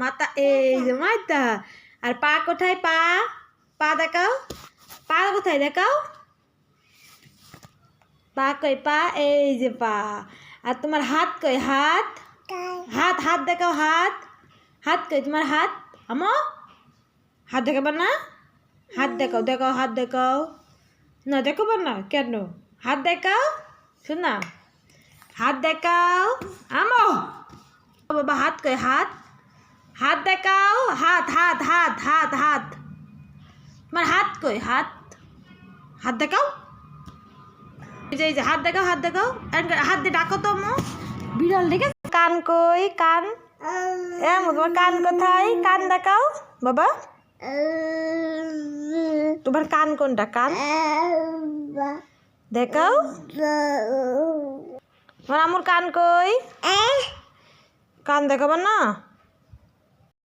মাথা এই যে মাথা। আর পা কোথায়? পা পা দেখাও, পা কোথায় দেখাও, পা কই? পা এই যে পা। আর তোমার হাত কই? হাত হাত হাত দেখাও, হাত হাত কই তোমার? হাত আমো হাত দেখাবা না? হাত দেখাও, দেখাও হাত দেখাও না, দেখাবো না কেন? হাত দেখাও, শোনা হাত দেখাও আমো। বাবা হাত কই? হাত হাত দেখাও, হাত হাত হাত হাত হাত তোমার হাত কই? হাত হাত দেখাও, এই যে হাত দেখাও, হাত দেখাও, হাত দিয়ে ডাকো তো মো। বিড়াল দেখে। কান কই? কান তোমার কান কোথায়? কান দেখাও বাবা। তোমার কান কোনটা? কান দেখাও। তোমার আমুর কান কই? কান দেখাবো না?